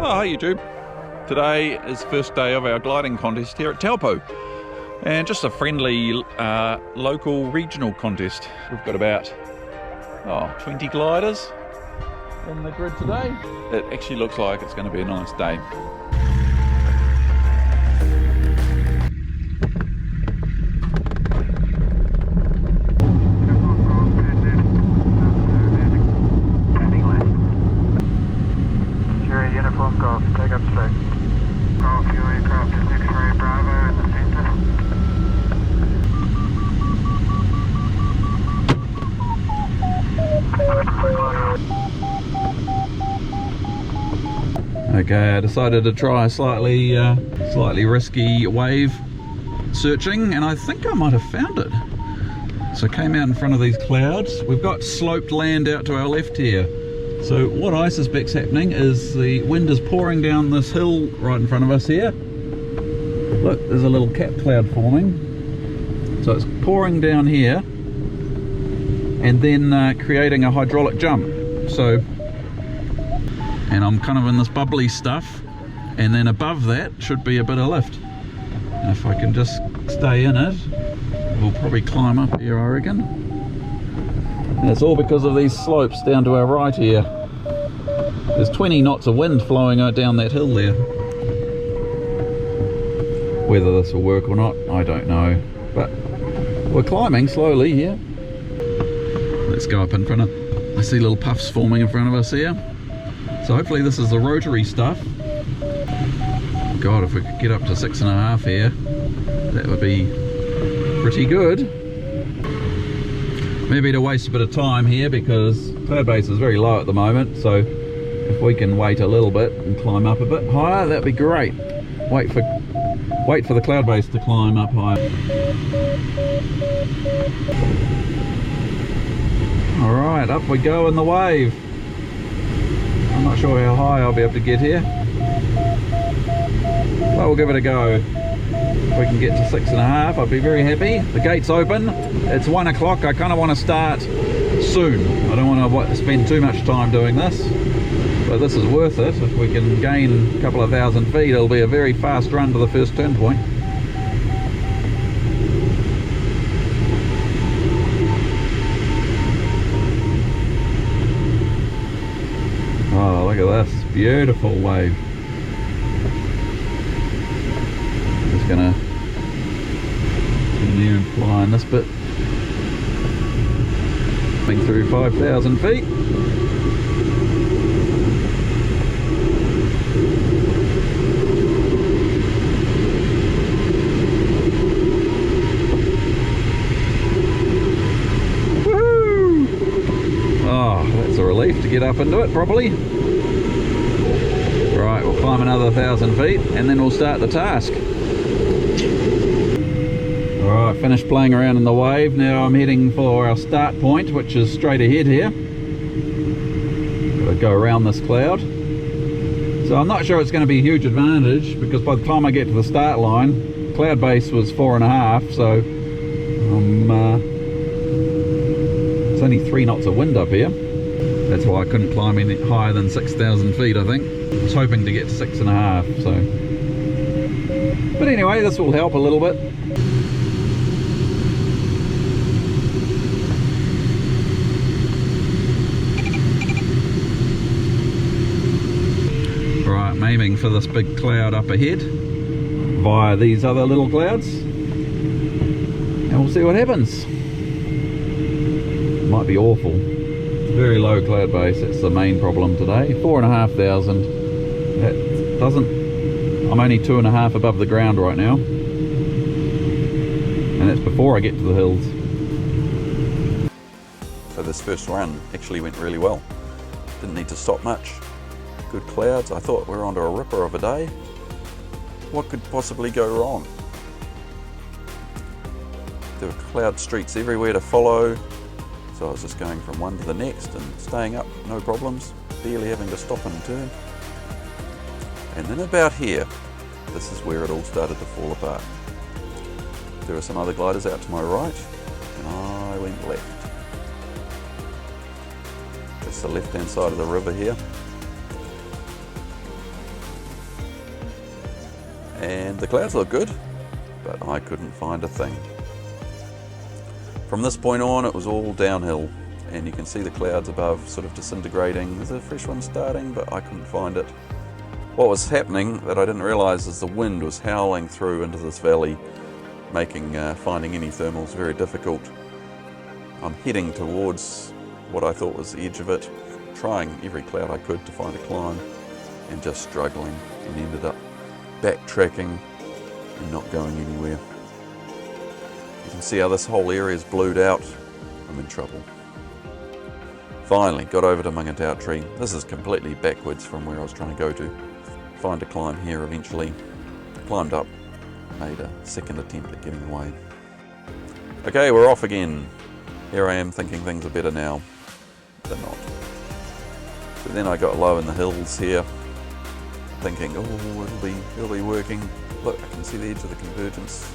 Oh, hi YouTube. Today is first day of our gliding contest here at Taupo, and just a friendly local regional contest. We've got about 20 gliders in the grid today. It actually looks like it's going to be a nice day. Take up straight. Golf, you aircraft is X-ray Bravo in the center. Okay, I decided to try a slightly risky wave searching, and I think I might have found it. So I came out in front of these clouds. We've got sloped land out to our left here. So what I suspect's happening is the wind is pouring down this hill right in front of us here. Look, there's a little cap cloud forming. So it's pouring down here and then creating a hydraulic jump. So, and I'm kind of in this bubbly stuff, and then above that should be a bit of lift. And if I can just stay in it, we'll probably climb up here, I reckon. And it's all because of these slopes down to our right here. There's 20 knots of wind flowing down that hill there. Whether this will work or not, I don't know. But we're climbing slowly here. Let's go up in front of... I see little puffs forming in front of us here. So hopefully this is the rotary stuff. God, if we could get up to 6.5 here, that would be pretty good. Maybe to waste a bit of time here because cloud base is very low at the moment, so if we can wait a little bit and climb up a bit higher, that'd be great. Wait for the cloud base to climb up higher. Alright, up we go in the wave. I'm not sure how high I'll be able to get here, but we'll give it a go. If we can get to 6.5, I'd be very happy. The gate's open. It's 1 o'clock. I kind of want to start soon. I don't want to spend too much time doing this, but this is worth it. If we can gain a couple of thousand feet, it'll be a very fast run to the first turn point. Oh, look at this beautiful wave. Just gonna continue and fly in this bit. Coming through 5,000 feet. Woohoo! Oh, that's a relief to get up into it properly. Right, we'll climb another 1,000 feet and then we'll start the task. Alright, finished playing around in the wave. Now I'm heading for our start point, which is straight ahead here. Gotta go around this cloud. So I'm not sure it's going to be a huge advantage, because by the time I get to the start line, cloud base was 4.5, so it's only 3 knots of wind up here. That's why I couldn't climb any higher than 6,000 feet, I think. I was hoping to get to 6.5, so... But anyway, this will help a little bit. Right, I'm aiming for this big cloud up ahead via these other little clouds, and we'll see what happens. It might be awful. Very low cloud base, that's the main problem today. 4,500. That doesn't... I'm only 2.5 above the ground right now, and that's before I get to the hills. So this first run actually went really well. Didn't need to stop much. Good clouds. I thought we were onto a ripper of a day. What could possibly go wrong? There were cloud streets everywhere to follow. So I was just going from one to the next and staying up, no problems, barely having to stop and turn. And then about here, this is where it all started to fall apart. There are some other gliders out to my right, and I went left. That's the left-hand side of the river here. and the clouds look good, but I couldn't find a thing. From this point on, it was all downhill, and you can see the clouds above sort of disintegrating. There's a fresh one starting, but I couldn't find it. What was happening that I didn't realise is the wind was howling through into this valley, making finding any thermals very difficult. I'm heading towards what I thought was the edge of it, trying every cloud I could to find a climb, and just struggling, and ended up backtracking and not going anywhere. You can see how this whole area is blued out. I'm in trouble. Finally got over to Mangatautri. This is completely backwards from where I was trying to go to. Find a climb here eventually. Climbed up, made a second attempt at getting away. Okay, we're off again. Here I am thinking things are better now. They're not. But then I got low in the hills here, thinking, oh, it'll be working. Look, I can see the edge of the convergence.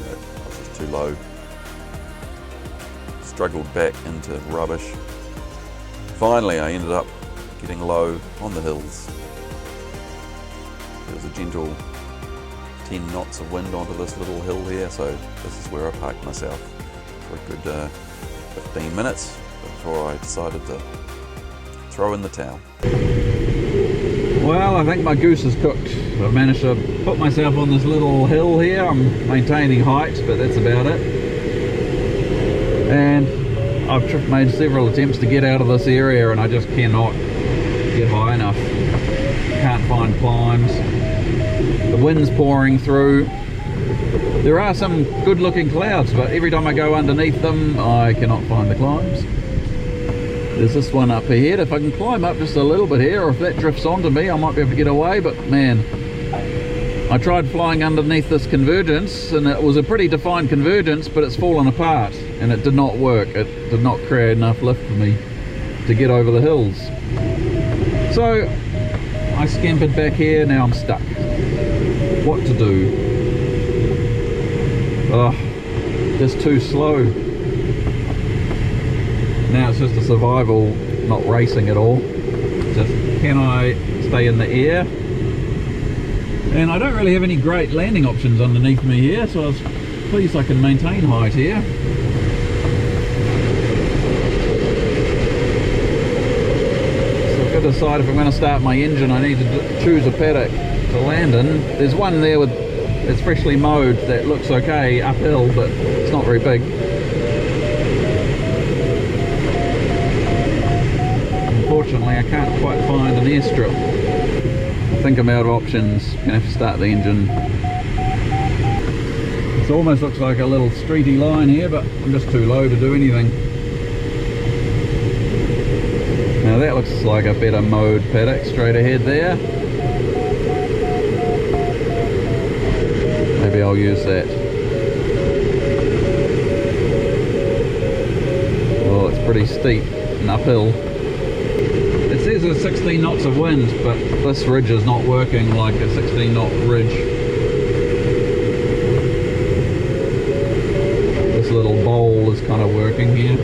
No, I was just too low. Struggled back into rubbish. Finally, I ended up getting low on the hills. There was a gentle 10 knots of wind onto this little hill here, so this is where I parked myself for a good 15 minutes before I decided to throw in the towel. Well, I think my goose is cooked. I've managed to put myself on this little hill here. I'm maintaining height, but that's about it. And I've made several attempts to get out of this area, and I just cannot get high enough. Can't find climbs. The wind's pouring through. There are some good looking clouds, but every time I go underneath them, I cannot find the climbs. There's this one up ahead. If I can climb up just a little bit here, or if that drifts onto me, I might be able to get away, but man, I tried flying underneath this convergence, and it was a pretty defined convergence, but it's fallen apart, and it did not work. It did not create enough lift for me to get over the hills. So I scampered back here. Now I'm stuck. What to do? Oh, just too slow. Now it's just a survival, not racing at all. Just, can I stay in the air? And I don't really have any great landing options underneath me here, so I was pleased I can maintain height here. So I've got to decide if I'm going to start my engine. I need to choose a paddock to land in. There's one there with it's freshly mowed that looks okay uphill, but it's not very big. Unfortunately, I can't quite find an airstrip. I think I'm out of options. Gonna have to start the engine. It almost looks like a little streety line here, but I'm just too low to do anything. Now that looks like a better mowed paddock straight ahead there. Maybe I'll use that. Oh, it's pretty steep and uphill. It says there's 16 knots of wind, but this ridge is not working like a 16 knot ridge. This little bowl is kind of working here.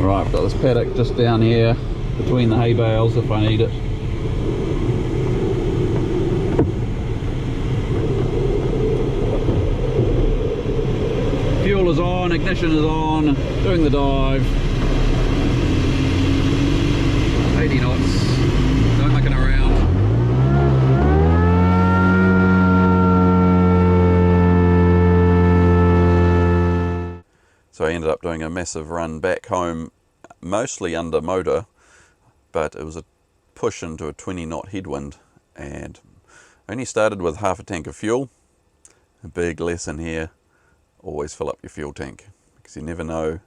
Right, I've got this paddock just down here between the hay bales if I need it. Fuel is on, ignition is on, doing the dive. 80 knots, don't mucking around. So I ended up doing a massive run back home, mostly under motor, but it was a push into a 20 knot headwind, and I only started with half a tank of fuel. A big lesson here, always fill up your fuel tank, because you never know,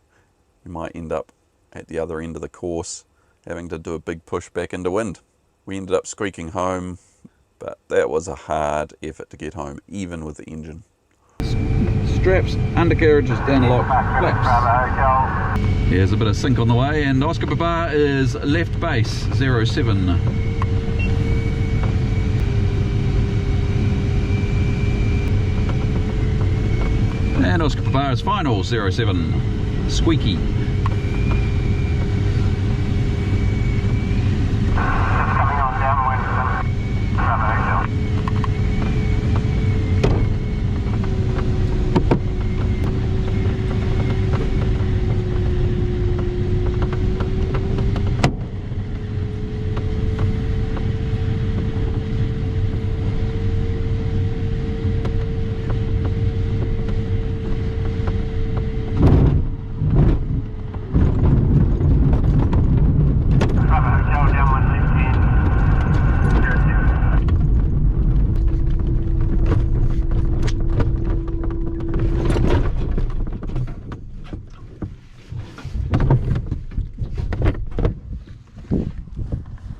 you might end up at the other end of the course having to do a big push back into wind. We ended up squeaking home, but that was a hard effort to get home, even with the engine. Straps, undercarriages down lock, flaps. Here's a bit of sync on the way, and Oscar Papa is left base 07. And Oscar Papa's final 07 Squeaky.